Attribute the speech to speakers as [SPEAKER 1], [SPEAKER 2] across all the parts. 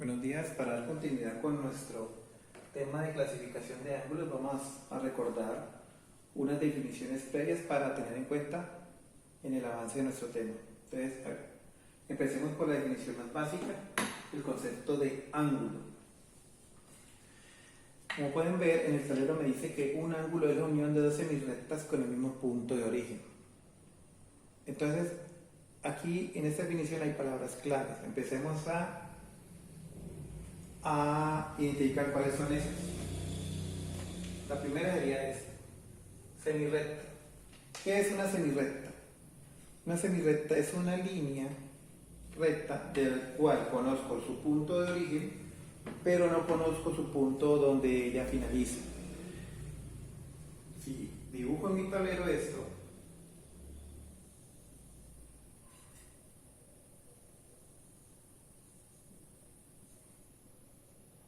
[SPEAKER 1] Buenos días. Para dar continuidad con nuestro tema de clasificación de ángulos, vamos a recordar unas definiciones previas para tener en cuenta en el avance de nuestro tema. Entonces, empecemos por la definición más básica, el concepto de ángulo. Como pueden ver, en el tablero me dice que un ángulo es la unión de dos semirrectas con el mismo punto de origen. Entonces, aquí en esta definición hay palabras claves. Empecemos a identificar cuáles son esas. La primera sería esta, semirrecta. ¿Qué es una semirrecta? Una semirrecta es una línea recta del cual conozco su punto de origen, pero no conozco su punto donde ella finaliza. Si dibujo en mi tablero esto,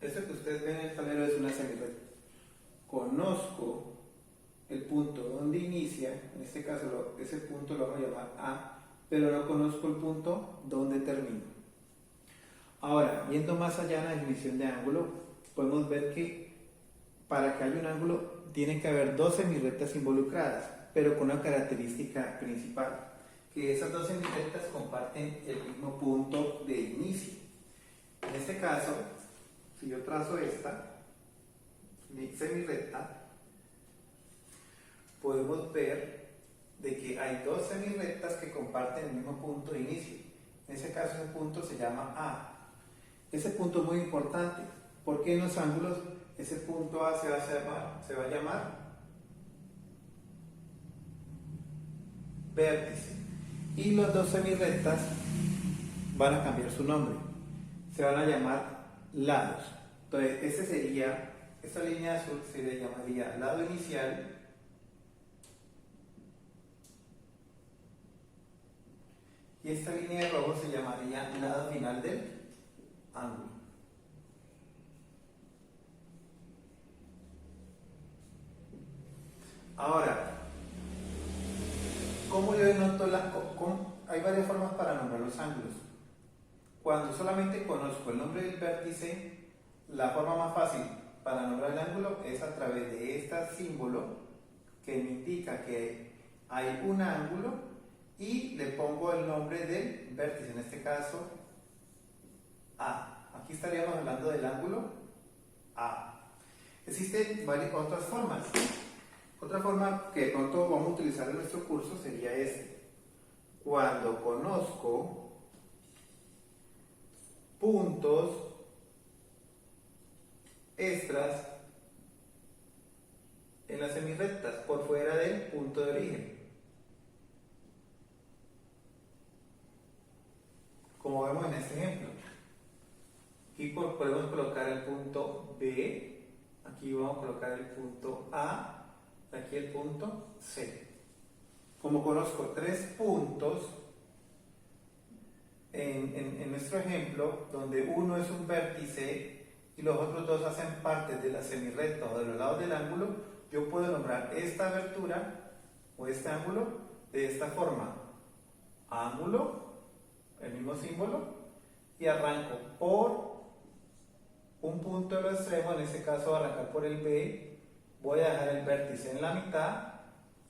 [SPEAKER 1] esto que ustedes ven en el tablero es una semirrecta. Conozco el punto donde inicia, en este caso ese punto lo vamos a llamar A, pero no conozco el punto donde termina. Ahora, viendo más allá en la definición de ángulo, podemos ver que para que haya un ángulo tienen que haber dos semirrectas involucradas, pero con una característica principal, que esas dos semirrectas comparten el mismo punto de inicio. En este caso, si yo trazo esta semirrecta, podemos ver de que hay dos semirrectas que comparten el mismo punto de inicio. En ese caso, ese punto se llama A. Ese punto es muy importante, porque en los ángulos ese punto A se va a llamar vértice, y las dos semirrectas van a cambiar su nombre, se van a llamar lados. Entonces, esta línea azul se le llamaría lado inicial, y esta línea de rojo se llamaría lado final del ángulo. Ahora, ¿cómo yo denoto hay varias formas para nombrar los ángulos? Cuando solamente conozco el nombre del vértice, la forma más fácil para nombrar el ángulo es a través de este símbolo que me indica que hay un ángulo y le pongo el nombre del vértice, en este caso A. Aquí estaríamos hablando del ángulo A. Existen varias otras formas. Otra forma que de pronto vamos a utilizar en nuestro curso sería este. Cuando conozco puntos extras en las semirrectas por fuera del punto de origen. Como vemos en este ejemplo. Aquí podemos colocar el punto B, aquí vamos a colocar el punto A, aquí el punto C. Como conozco tres puntos en nuestro ejemplo, donde uno es un vértice y los otros dos hacen parte de la semirrecta o de los lados del ángulo, yo puedo nombrar esta abertura o este ángulo de esta forma: ángulo, el mismo símbolo, y arranco por un punto de los extremos, en este caso arrancar por el B, voy a dejar el vértice en la mitad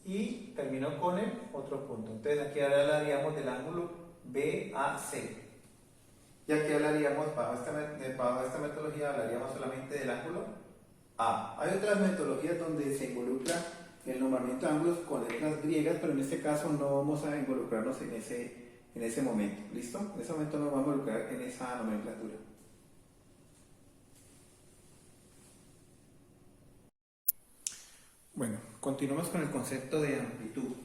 [SPEAKER 1] y termino con el otro punto. Entonces aquí hablaríamos del ángulo BAC. Y aquí hablaríamos, bajo esta metodología, hablaríamos solamente del ángulo A. Hay otras metodologías donde se involucra el nombramiento de ángulos con letras griegas, pero en este caso no vamos a involucrarnos en ese momento. ¿Listo? En ese momento no vamos a involucrar en esa nomenclatura. Bueno, continuamos con el concepto de amplitud.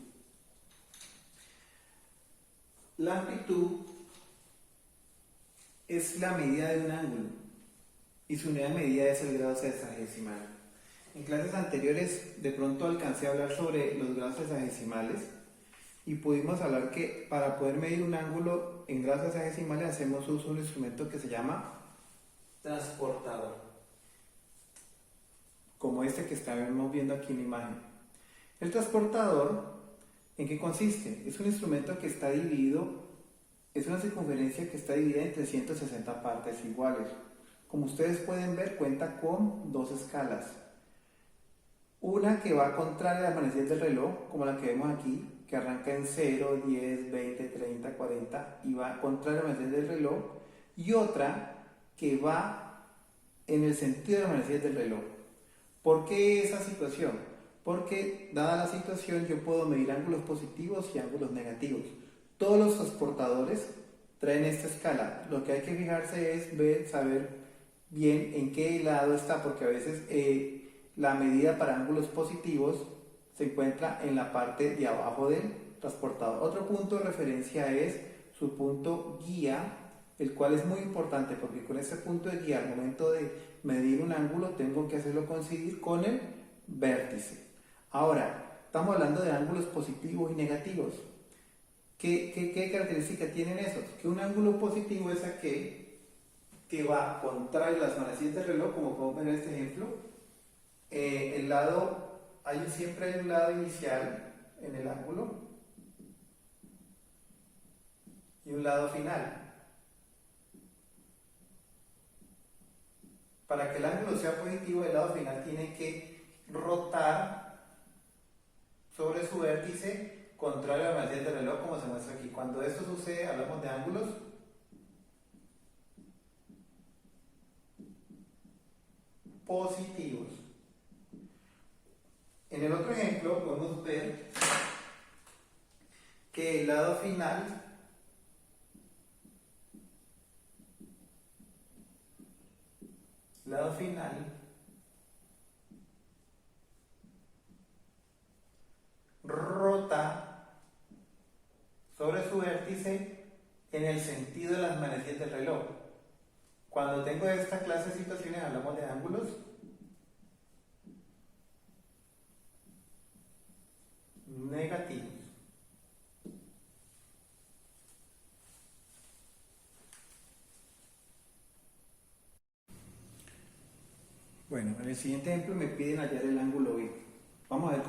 [SPEAKER 1] La amplitud es la medida de un ángulo y su unidad de medida es el grado sexagesimal. En clases anteriores de pronto alcancé a hablar sobre los grados sexagesimales y pudimos hablar que para poder medir un ángulo en grados sexagesimales hacemos uso de un instrumento que se llama transportador, como este que estamos viendo aquí en la imagen. El transportador, ¿en qué consiste? Es un instrumento que está dividido, es una circunferencia que está dividida en 360 partes iguales. como ustedes pueden ver, cuenta con dos escalas. Una que va contraria a la manecilla del reloj, como la que vemos aquí, que arranca en 0, 10, 20, 30, 40 y va contraria a la manecilla del reloj. Y otra que va en el sentido de la manecilla del reloj. ¿Por qué esa situación? Porque dada la situación yo puedo medir ángulos positivos y ángulos negativos. Todos los transportadores traen esta escala. Lo que hay que fijarse es saber bien en qué lado está, porque a veces la medida para ángulos positivos se encuentra en la parte de abajo del transportador. Otro punto de referencia es su punto guía, el cual es muy importante porque con ese punto de guía al momento de medir un ángulo tengo que hacerlo coincidir con el vértice. Ahora, estamos hablando de ángulos positivos y negativos. ¿Qué característica tienen esos? Que un ángulo positivo es aquel que va contrario a las manecillas del reloj, como podemos ver en este ejemplo. Siempre hay un lado inicial en el ángulo y un lado final. Para que el ángulo sea positivo, el lado final tiene que rotar sobre su vértice contrario a la manecilla del reloj, como se muestra aquí. Cuando esto sucede, hablamos de ángulos positivos. En el otro ejemplo podemos ver que el lado final rota sobre su vértice en el sentido de las manecillas del reloj. Cuando tengo esta clase de situaciones hablamos de ángulos negativos. Bueno, en el siguiente ejemplo me piden hallar el ángulo B. Vamos a ver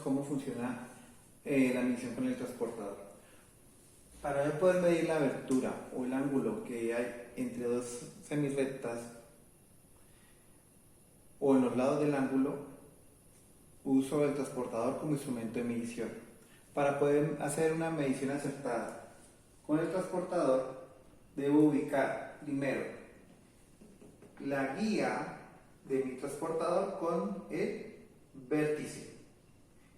[SPEAKER 1] cómo funciona la medición con el transportador. Para yo poder medir la abertura o el ángulo que hay entre dos semirrectas o en los lados del ángulo, uso el transportador como instrumento de medición. Para poder hacer una medición acertada con el transportador, debo ubicar primero la guía de mi transportador con el vértice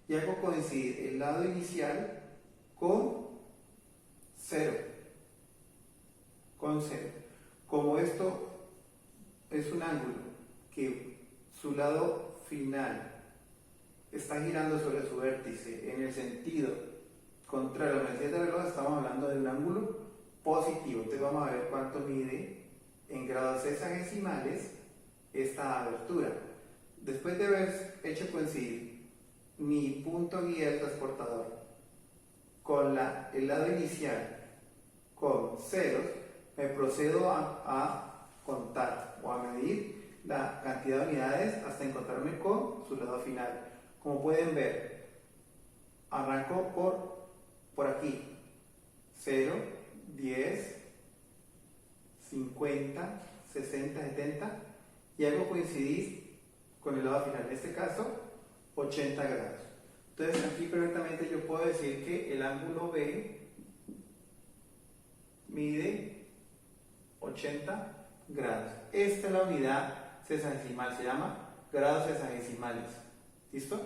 [SPEAKER 1] y hago coincidir el lado inicial con 0. Como esto es un ángulo que su lado final está girando sobre su vértice en el sentido contrario a la manecilla del reloj, estamos hablando de un ángulo positivo. Entonces vamos a ver cuánto mide en grados sexagesimales esta abertura. Después de haber hecho coincidir mi punto guía del transportador con el lado inicial con ceros, me procedo a contar o a medir la cantidad de unidades hasta encontrarme con su lado final. Como pueden ver, arranco por aquí, 0, 10, 50, 60, 70 y hago coincidir con el lado final, en este caso 80 grados. Entonces aquí perfectamente yo puedo decir que el ángulo B mide 80 grados. Esta es la unidad sexagesimal, se llama grados sexagesimales. ¿Listo?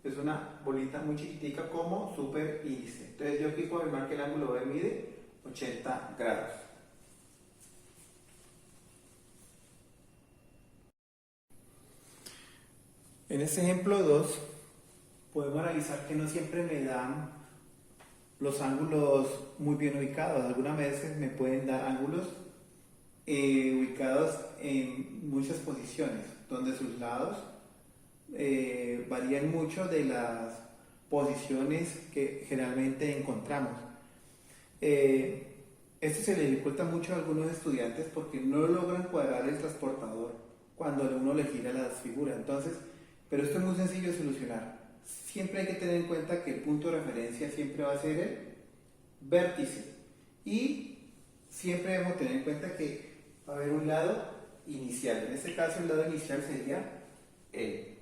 [SPEAKER 1] Es una bolita muy chiquitica como superíndice. Entonces yo aquí puedo afirmar que el ángulo B mide 80 grados. En este ejemplo 2 podemos analizar que no siempre me dan los ángulos muy bien ubicados. Algunas veces me pueden dar ángulos ubicados en muchas posiciones, donde sus lados varían mucho de las posiciones que generalmente encontramos. Esto se le dificulta mucho a algunos estudiantes porque no logran cuadrar el transportador cuando uno le gira las figuras. Pero esto es muy sencillo de solucionar. Siempre hay que tener en cuenta que el punto de referencia siempre va a ser el vértice y siempre debemos tener en cuenta que va a haber un lado inicial. En este caso el lado inicial sería L.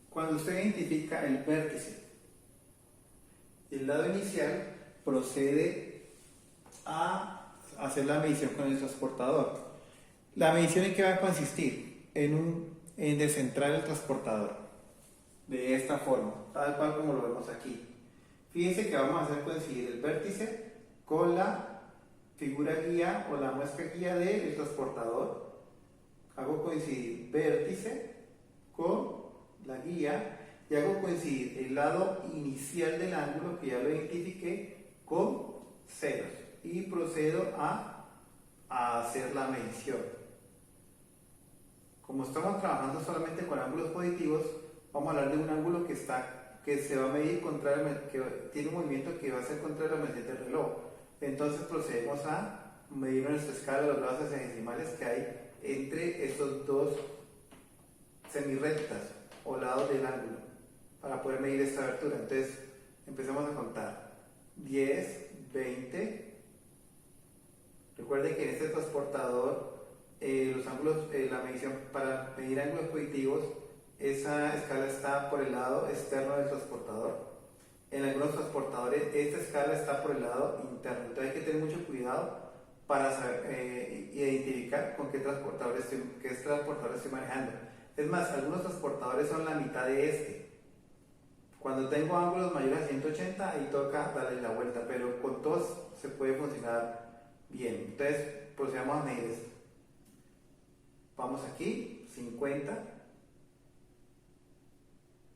[SPEAKER 1] Cuando usted identifica el vértice y el lado inicial, procede a hacer la medición con el transportador. ¿La medición en qué va a consistir? En descentrar el transportador de esta forma, tal cual como lo vemos aquí. Fíjense que vamos a hacer coincidir el vértice con la figura guía o la muesca guía del transportador. Hago coincidir vértice con la guía y hago coincidir el lado inicial del ángulo, que ya lo identifiqué, con ceros y procedo a hacer la medición. Como estamos trabajando solamente con ángulos positivos, vamos a hablar de un ángulo que se va a medir que tiene un movimiento que va a ser contrario a la medición del reloj. Entonces procedemos a medir nuestra escala de los grados hexadesimales que hay entre estos dos semirrectas o lados del ángulo para poder medir esta abertura. Entonces empezamos a contar 10, 20. Recuerden que en este transportador los ángulos, la medición para medir ángulos positivos, esa escala está por el lado externo del transportador. En algunos transportadores esta escala está por el lado interno. Entonces hay que tener mucho cuidado para saber identificar con qué transportador estoy manejando. Es más, algunos transportadores son la mitad de este. Cuando tengo ángulos mayores a 180, ahí toca darle la vuelta, pero con todos se puede funcionar bien. Entonces, procedamos a medir esto. Vamos aquí, 50,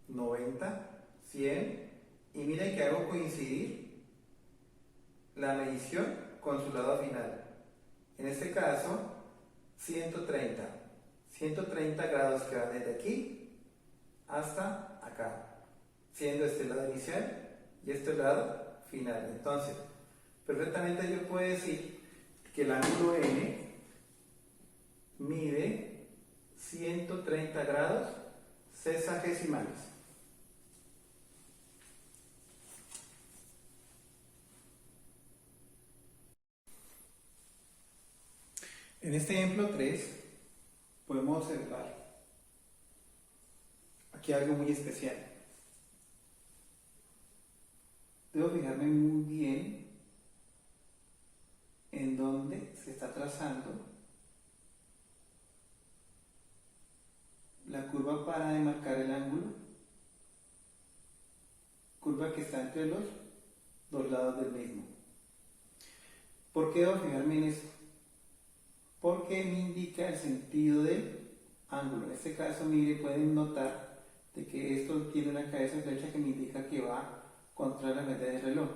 [SPEAKER 1] 90, 100, y miren que hago coincidir la medición con su lado final. En este caso, 130. 130 grados que van desde aquí hasta acá, siendo este el lado inicial y este el lado final. Entonces, perfectamente yo puedo decir que el ángulo N mide 130 grados sexagesimales. En este ejemplo 3 podemos observar aquí algo muy especial. Debo fijarme muy bien en dónde se está trazando la curva para demarcar el ángulo, curva que está entre los dos lados del mismo. ¿Por qué debo fijarme en esto? Porque me indica el sentido del ángulo. En este caso, mire, pueden notar de que esto tiene una cabeza de flecha que me indica que va contra la media del reloj.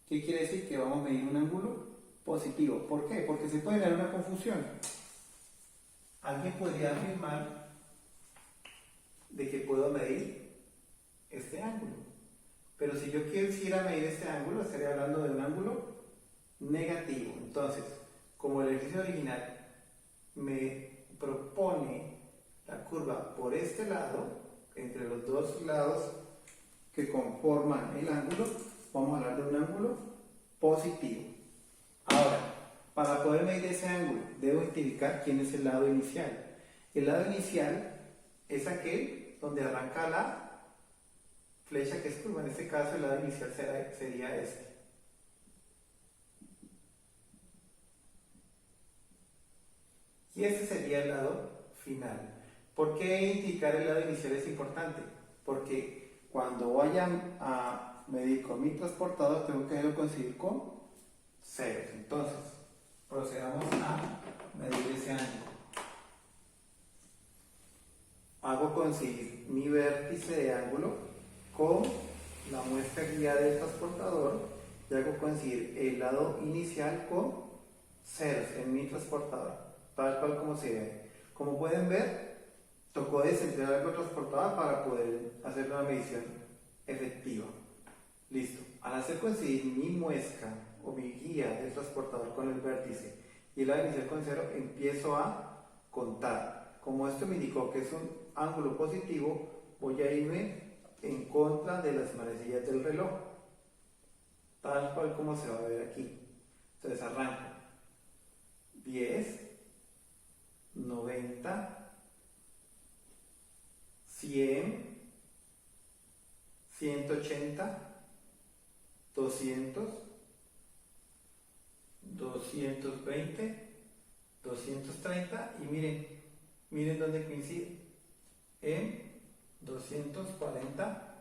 [SPEAKER 1] ¿Qué quiere decir? Que vamos a medir un ángulo positivo. ¿Por qué? Porque se puede dar una confusión. Alguien podría afirmar de que puedo medir este ángulo, pero si yo quisiera medir este ángulo, estaría hablando de un ángulo negativo. Entonces, como el ejercicio original me propone la curva por este lado, entre los dos lados que conforman el ángulo, vamos a hablar de un ángulo positivo. Ahora, para poder medir ese ángulo, debo identificar quién es el lado inicial. El lado inicial es aquel donde arranca la flecha que es curva. En este caso, el lado inicial sería este. Y este sería el lado final. ¿Por qué indicar el lado inicial es importante? Porque cuando vayan a medir con mi transportador, tengo que hacerlo coincidir con ceros. Entonces, procedamos a medir ese ángulo. Hago coincidir mi vértice de ángulo con la muesca guía del transportador y hago coincidir el lado inicial con ceros en mi transportador, tal cual como se ve. Como pueden ver, tocó descentrar algo transportador para poder hacer una medición efectiva. Listo. Al hacer coincidir mi muesca o mi guía del transportador con el vértice y el lado inicial con cero, empiezo a contar. Como esto me indicó que es un ángulo positivo, voy a irme en contra de las manecillas del reloj, tal cual como se va a ver aquí. Entonces arranco 10, 90, 100, 180, 200, 220, 230 y miren dónde coincide, en 240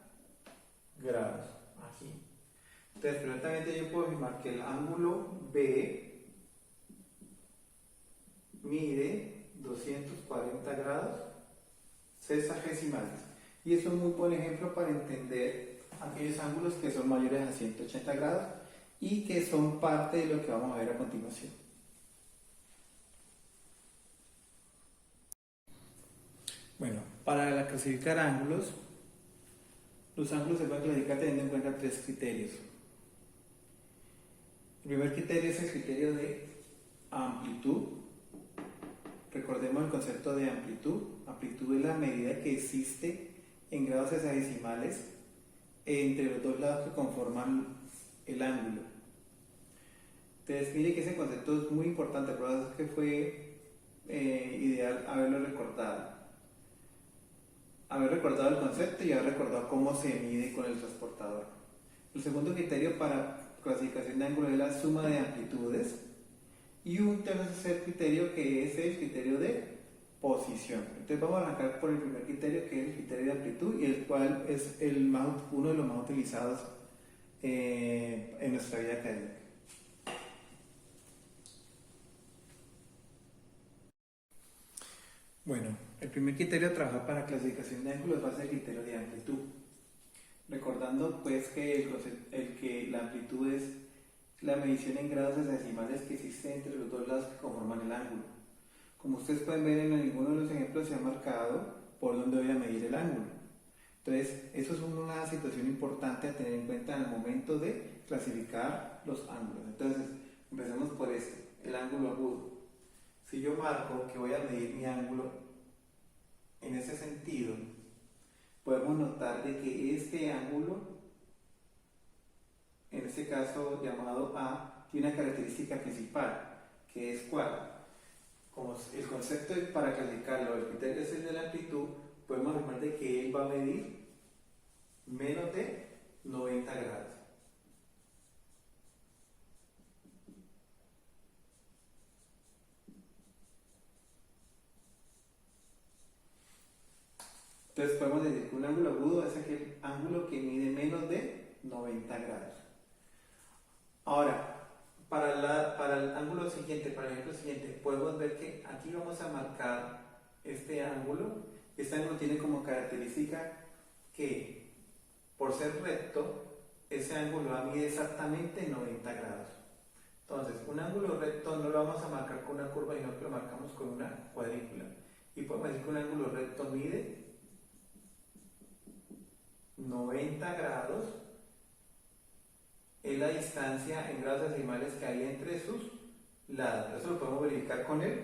[SPEAKER 1] grados, aquí. Entonces, perfectamente yo puedo afirmar que el ángulo B mide 240 grados sexagesimales. Y es un muy buen ejemplo para entender aquellos ángulos que son mayores a 180 grados y que son parte de lo que vamos a ver a continuación. Bueno, para clasificar ángulos, los ángulos se pueden clasificar teniendo en cuenta tres criterios. El primer criterio es el criterio de amplitud. Recordemos el concepto de amplitud. Amplitud es la medida que existe en grados sexagesimales entre los dos lados que conforman el ángulo. Entonces, mire que ese concepto es muy importante, por eso es que fue ideal haberlo recordado. Haber recordado el concepto y haber recordado cómo se mide con el transportador. El segundo criterio para clasificación de ángulos es la suma de amplitudes. Y un tercer criterio que es el criterio de posición. Entonces vamos a arrancar por el primer criterio, que es el criterio de amplitud, y el cual es uno de los más utilizados en nuestra vida académica. Bueno, el primer criterio a trabajar para clasificación de ángulos va a ser el criterio de amplitud. Recordando pues que la amplitud es la medición en grados sexagesimales que existe entre los dos lados que conforman el ángulo. Como ustedes pueden ver, en ninguno de los ejemplos se ha marcado por dónde voy a medir el ángulo. Entonces, eso es una situación importante a tener en cuenta en el momento de clasificar los ángulos. Entonces, empecemos por el ángulo agudo. Si yo marco que voy a medir mi ángulo en ese sentido, podemos notar de que este ángulo, en este caso llamado A, tiene una característica principal, que es ¿cuál? Como el concepto para clasificarlo, el criterio es el de la amplitud, podemos afirmar de que él va a medir menos de 90 grados. Entonces podemos decir que un ángulo agudo es aquel ángulo que mide menos de 90 grados. Ahora, para el ángulo siguiente, para el ejemplo siguiente, podemos ver que aquí vamos a marcar este ángulo. Este ángulo tiene como característica que, por ser recto, ese ángulo mide exactamente 90 grados. Entonces, un ángulo recto no lo vamos a marcar con una curva, sino que lo marcamos con una cuadrícula. Y podemos decir que un ángulo recto mide 90 grados, es la distancia en grados decimales que hay entre sus lados. Eso lo podemos verificar con el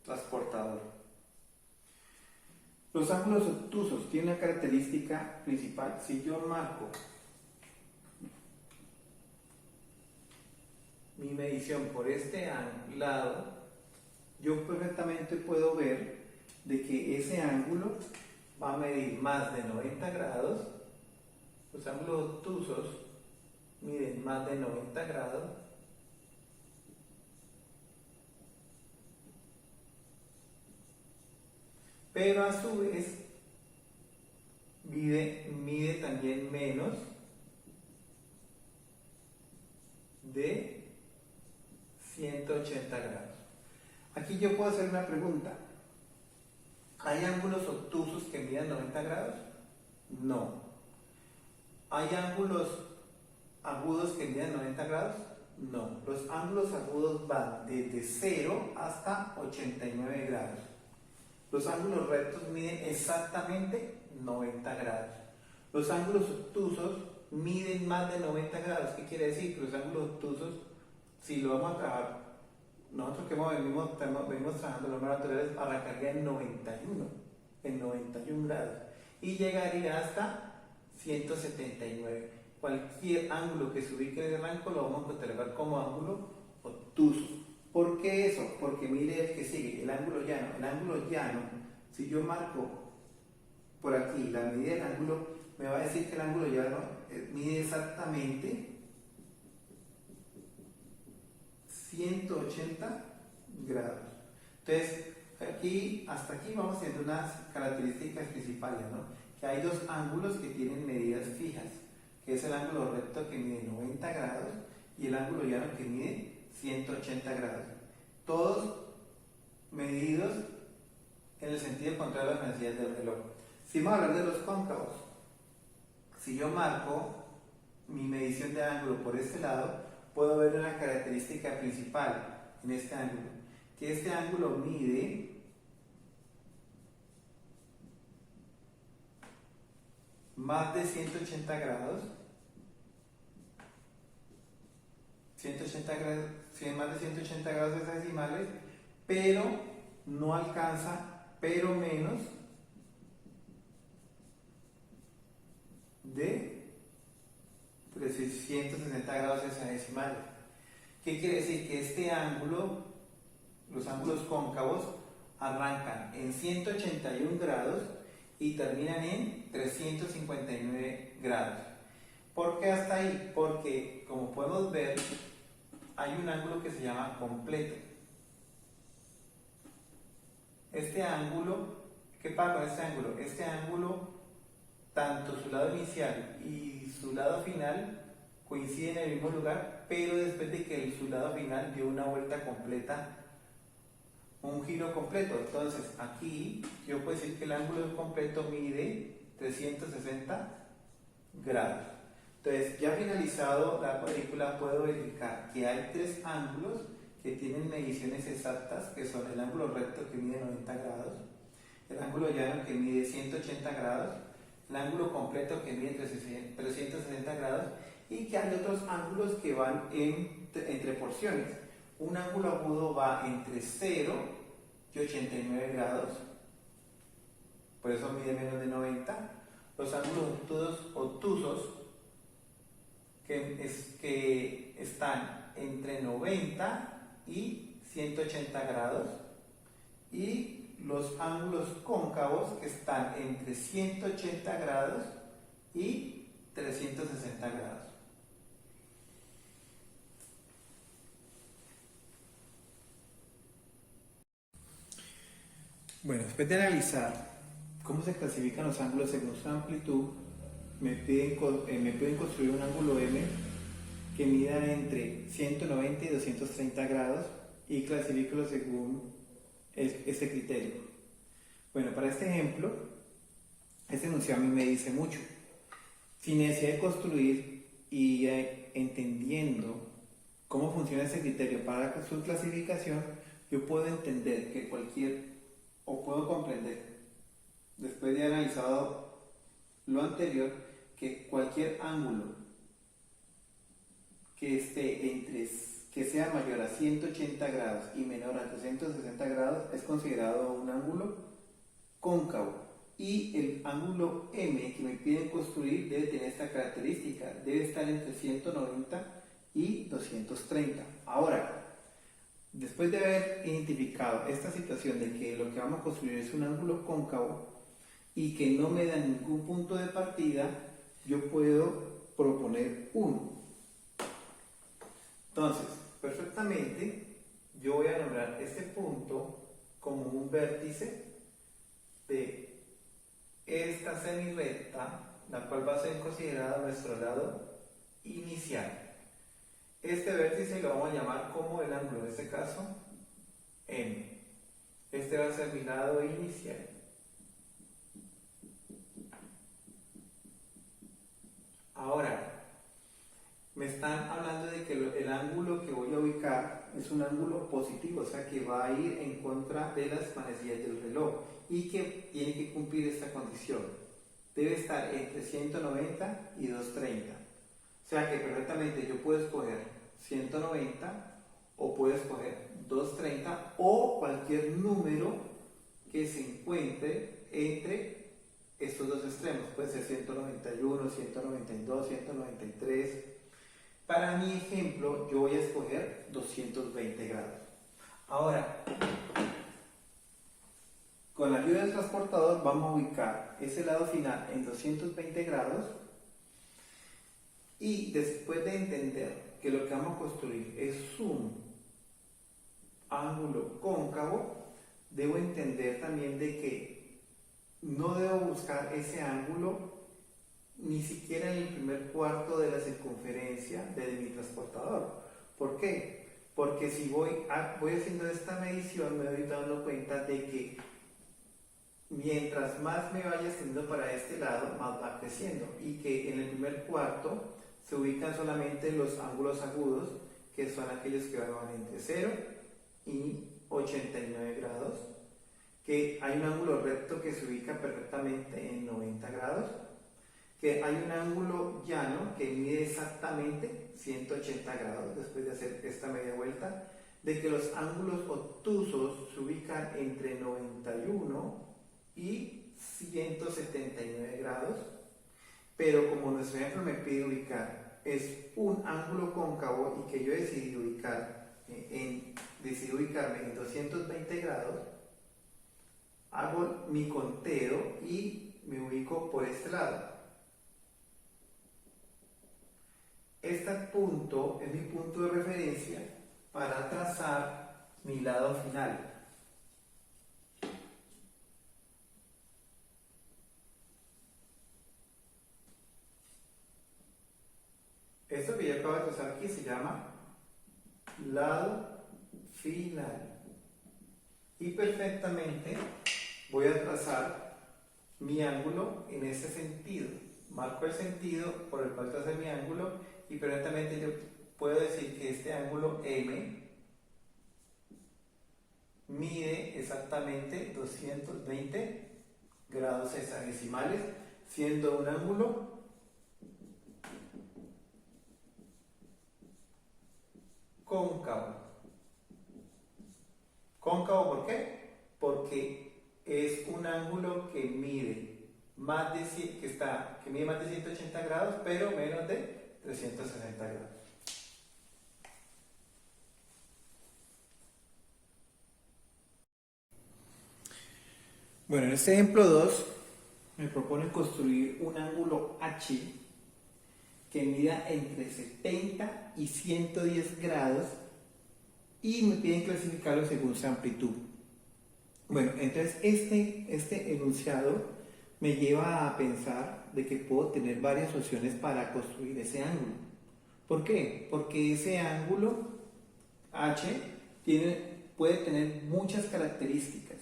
[SPEAKER 1] transportador. Los ángulos obtusos tienen una característica principal. Si yo marco mi medición por este lado, yo perfectamente puedo ver de que ese ángulo va a medir más de 90 grados. Los ángulos obtusos miden más de 90 grados. Pero a su vez mide también menos de 180 grados. Aquí yo puedo hacer una pregunta. ¿Hay ángulos obtusos que midan 90 grados? No. ¿Hay ángulos agudos que midan 90 grados? No. Los ángulos agudos van desde 0 hasta 89 grados. Los ángulos rectos miden exactamente 90 grados. Los ángulos obtusos miden más de 90 grados. ¿Qué quiere decir? Que los ángulos obtusos, si lo vamos a trabajar, nosotros que venimos trabajando los naturales, arrancaría en 91 grados y llegaría hasta 179. Cualquier ángulo que se ubique en el rango lo vamos a catalogar como ángulo obtuso. ¿Por qué eso? Porque mire el que sigue, el ángulo llano. El ángulo llano, si yo marco por aquí la medida del ángulo, me va a decir que el ángulo llano mide exactamente 180 grados. Entonces, hasta aquí vamos teniendo unas características principales, ¿no? Que hay dos ángulos que tienen medidas fijas, que es el ángulo recto que mide 90 grados y el ángulo llano que mide 180 grados. Todos medidos en el sentido contrario a las manecillas del reloj. Si vamos a hablar de los cóncavos, si yo marco mi medición de ángulo por este lado, puedo ver una característica principal en este ángulo, que este ángulo mide más de 180 grados, más de 180 grados hexadecimales, pero no alcanza, pero menos de 360 grados hexadecimales. ¿Qué quiere decir? Que este ángulo, los ángulos cóncavos, arrancan en 181 grados y terminan en 359 grados. ¿Por qué hasta ahí? Porque, como podemos ver, hay un ángulo que se llama completo. Este ángulo, ¿qué pasa con este ángulo? Este ángulo, tanto su lado inicial y su lado final coinciden en el mismo lugar, pero después de que su lado final dio una vuelta completa, un giro completo. Entonces, aquí yo puedo decir que el ángulo completo mide 360 grados. Entonces, ya finalizado la cuadrícula, puedo verificar que hay tres ángulos que tienen mediciones exactas, que son el ángulo recto que mide 90 grados, el ángulo llano que mide 180 grados, el ángulo completo que mide 360 grados, y que hay otros ángulos que van entre porciones. Un ángulo agudo va entre 0 y 89 grados, por eso mide menos de 90. Los ángulos obtusos que están entre 90 y 180 grados, y los ángulos cóncavos que están entre 180 grados y 360 grados. Bueno, después de analizar cómo se clasifican los ángulos según su amplitud, me piden construir un ángulo M que mida entre 190 y 230 grados y clasifícalo según este criterio. Bueno, para este ejemplo, este enunciado a mí me dice mucho. Sin necesidad de construir y entendiendo cómo funciona ese criterio para su clasificación, yo puedo entender que puedo comprender, después de haber analizado lo anterior, que cualquier ángulo que sea mayor a 180 grados y menor a 360 grados es considerado un ángulo cóncavo, y el ángulo M que me piden construir debe tener esta característica, debe estar entre 190 y 230. Ahora, después de haber identificado esta situación de que lo que vamos a construir es un ángulo cóncavo y que no me da ningún punto de partida, yo puedo proponer uno. Entonces, perfectamente, yo voy a nombrar este punto como un vértice de esta semirrecta, la cual va a ser considerada nuestro lado inicial. Este vértice lo vamos a llamar como el ángulo, en este caso, M. Este va a ser mi lado inicial. Ahora, me están hablando de que el ángulo que voy a ubicar es un ángulo positivo, o sea que va a ir en contra de las manecillas del reloj y que tiene que cumplir esta condición. Debe estar entre 190 y 230. O sea que perfectamente yo puedo escoger 190 o puedo escoger 230 o cualquier número que se encuentre entre estos dos extremos, puede ser 191, 192, 193. Para mi ejemplo, yo voy a escoger 220 grados. Ahora, con la ayuda del transportador vamos a ubicar ese lado final en 220 grados y después de entender que lo que vamos a construir es un ángulo cóncavo, debo entender también de que no debo buscar ese ángulo ni siquiera en el primer cuarto de la circunferencia de mi transportador. ¿Por qué? Porque si voy haciendo esta medición, me doy dando cuenta de que mientras más me vaya extendiendo para este lado, más va creciendo, y que en el primer cuarto se ubican solamente los ángulos agudos, que son aquellos que van entre 0 y 89 grados, que hay un ángulo recto que se ubica perfectamente en 90 grados, que hay un ángulo llano que mide exactamente 180 grados después de hacer esta media vuelta, de que los ángulos obtusos se ubican entre 91 y 179 grados, pero como nuestro ejemplo me pide ubicar es un ángulo cóncavo y que yo decidí ubicarme en 220 grados, hago mi conteo y me ubico por este lado. Este punto es mi punto de referencia para trazar mi lado final. Esto que yo acabo de trazar aquí se llama lado final. Y perfectamente voy a trazar mi ángulo en ese sentido. Marco el sentido por el cual tracé mi ángulo y perfectamente yo puedo decir que este ángulo M mide exactamente 220 grados hexadesimales, siendo un ángulo cóncavo. ¿Cóncavo por qué? Porque es un ángulo que mide más de 180 grados, pero menos de 360 grados. Bueno, en este ejemplo 2 me proponen construir un ángulo H que mida entre 70 y 110 grados y me piden clasificarlo según su amplitud. Bueno, entonces este enunciado me lleva a pensar de que puedo tener varias opciones para construir ese ángulo. ¿Por qué? Porque ese ángulo H puede tener muchas características.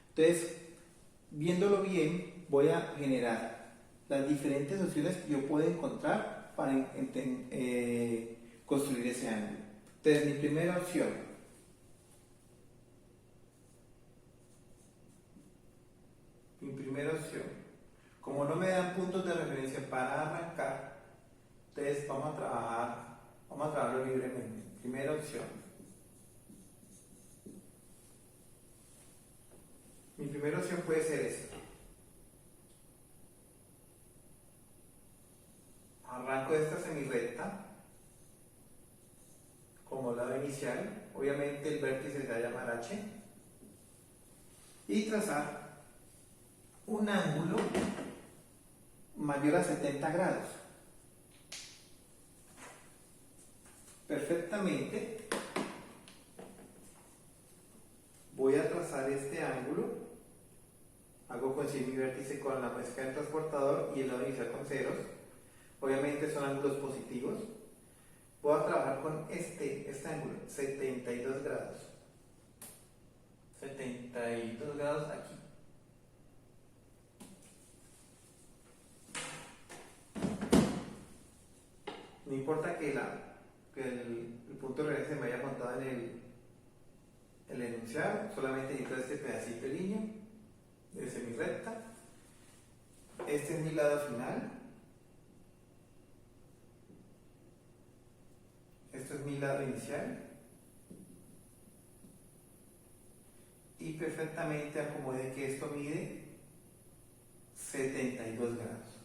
[SPEAKER 1] Entonces, viéndolo bien, voy a generar las diferentes opciones que yo puedo encontrar para construir ese ángulo. Entonces, mi primera opción, como no me dan puntos de referencia para arrancar, entonces vamos a trabajarlo libremente. Primera opción. Mi primera opción puede ser esta. Arranco de esta semirrecta como lado inicial. Obviamente el vértice se va a llamar H. Y trazar un ángulo mayor a 70 grados. Perfectamente voy a trazar este ángulo, hago coincidir mi vértice con la muesca del transportador y el lado inicial con ceros. Obviamente son ángulos positivos. Voy a trabajar con este ángulo, 72 grados. 72 grados aquí. No importa que el punto de referencia me haya montado en el enunciado, solamente necesito este pedacito de línea de semirrecta. Este es mi lado final. Esto es mi lado inicial. Y perfectamente acomodé que esto mide 72 grados.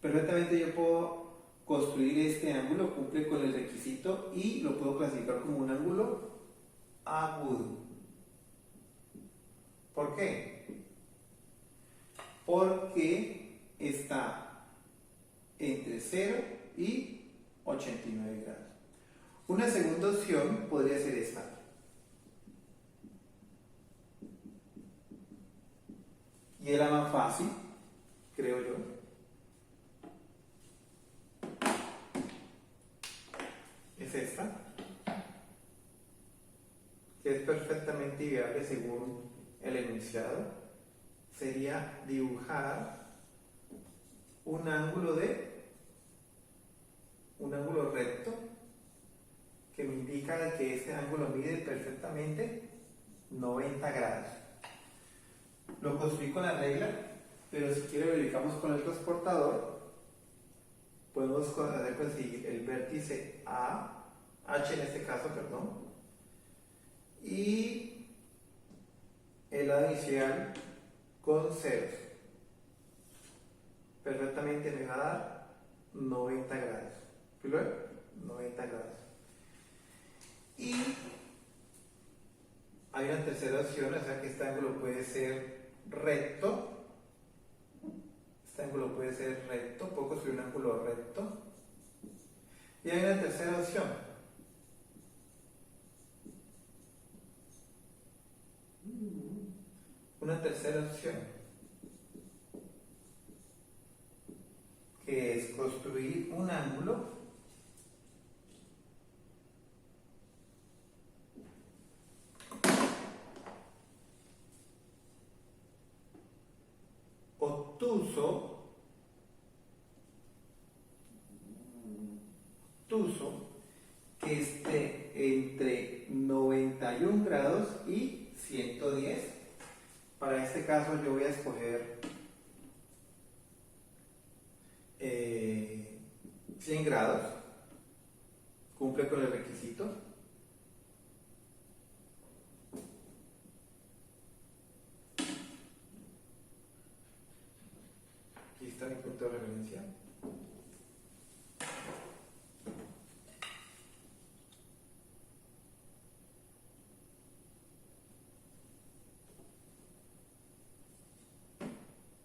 [SPEAKER 1] Perfectamente yo puedo construir este ángulo, cumple con el requisito y lo puedo clasificar como un ángulo agudo. ¿Por qué? Porque está entre 0 y 89 grados. Una segunda opción podría ser esta. Y es la más fácil, creo yo. Es esta, que es perfectamente viable según el enunciado. Sería dibujar un ángulo recto que me indica que este ángulo mide perfectamente 90 grados. Lo construí con la regla, pero si quiero verificamos con el transportador. Podemos hacer conseguir el vértice A, H en este caso, perdón, y el lado inicial con ceros. Perfectamente me va a dar 90 grados. ¿Luego? 90 grados. Y hay una tercera opción, o sea que este ángulo puede ser recto. Este ángulo puede ser recto, puedo construir un ángulo recto. Y hay una tercera opción. Una tercera opción, que es construir un ángulo obtuso, que esté entre 91 grados y 110. Para este caso yo voy a escoger 100 grados, cumple con el requisito. Aquí está mi punto de referencia.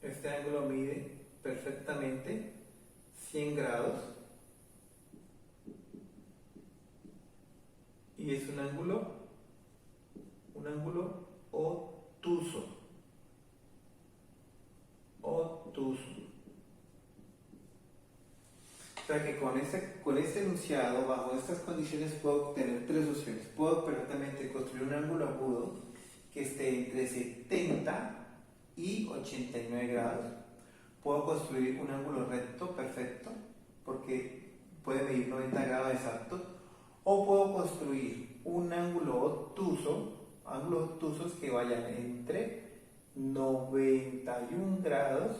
[SPEAKER 1] Este ángulo mide perfectamente 100 grados y es un ángulo obtuso. O sea que con este enunciado, bajo estas condiciones, puedo obtener tres opciones. Puedo perfectamente construir un ángulo agudo que esté entre 70 y 89 grados. Puedo construir un ángulo recto perfecto, porque puede medir 90 grados exactos. O puedo construir un ángulo obtusos que vayan entre 91 grados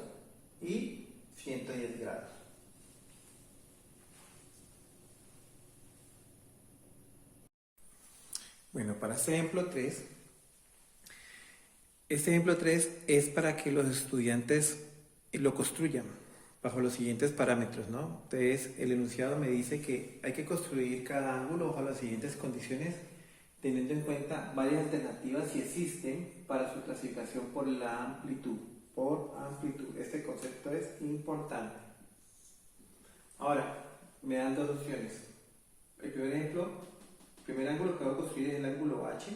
[SPEAKER 1] y 110 grados. Bueno, para este ejemplo 3 es para que los estudiantes lo construyan bajo los siguientes parámetros, ¿no? Entonces, el enunciado me dice que hay que construir cada ángulo bajo las siguientes condiciones, teniendo en cuenta varias alternativas si existen para su clasificación por la amplitud. Este concepto es importante. Ahora, me dan dos opciones. El primer ángulo que voy a construir es el ángulo H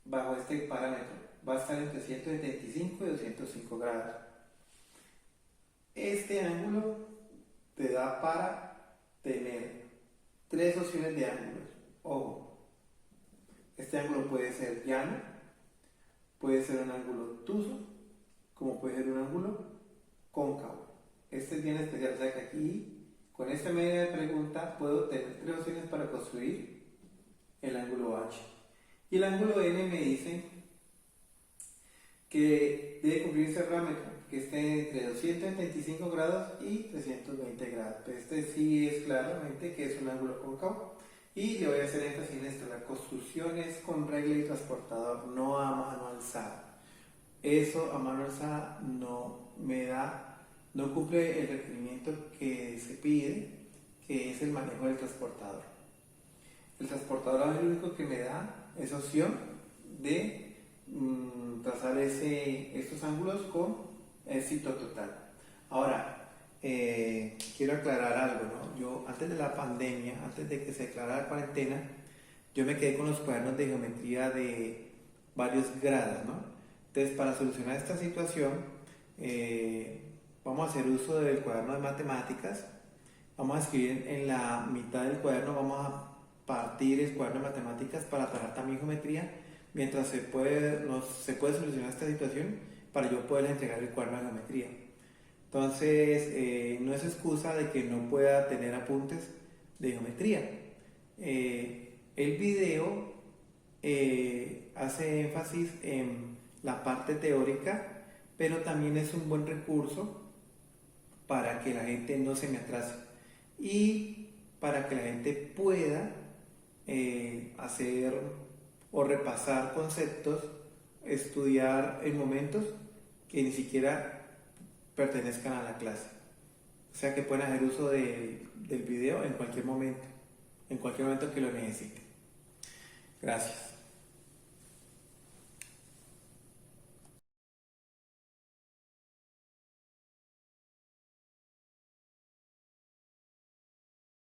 [SPEAKER 1] bajo este parámetro. Va a estar entre 175 y 205 grados. Este ángulo te da para tener tres opciones de ángulos. Ojo, este ángulo puede ser llano, puede ser un ángulo obtuso, como puede ser un ángulo cóncavo. Este es bien especial, o sea que aquí, con esta medida de pregunta, puedo tener tres opciones para construir el ángulo H. Y el ángulo N me dice que debe cumplir ese parámetro, que esté entre 275 grados y 320 grados. Pero este sí es claramente que es un ángulo cóncavo. Y le voy a hacer énfasis en esto: la construcción es con regla y transportador, no a mano alzada. Eso a mano alzada no no cumple el requerimiento que se pide, que es el manejo del transportador. El transportador lo único que me da es opción de trazar estos ángulos con éxito total. Ahora, quiero aclarar algo, ¿no? Yo antes de la pandemia, antes de que se declarara la cuarentena, yo me quedé con los cuadernos de geometría de varios grados, ¿no? Entonces, para solucionar esta situación, vamos a hacer uso del cuaderno de matemáticas. Vamos a escribir en la mitad del cuaderno, vamos a partir el cuaderno de matemáticas para trabajar también geometría, mientras se puede solucionar esta situación para yo poder entregar el cuaderno de geometría. Entonces, no es excusa de que no pueda tener apuntes de geometría. El video hace énfasis en la parte teórica, pero también es un buen recurso para que la gente no se me atrase y para que la gente pueda hacer o repasar conceptos, estudiar en momentos que ni siquiera pertenezcan a la clase. O sea que pueden hacer uso del video en cualquier momento que lo necesiten. Gracias.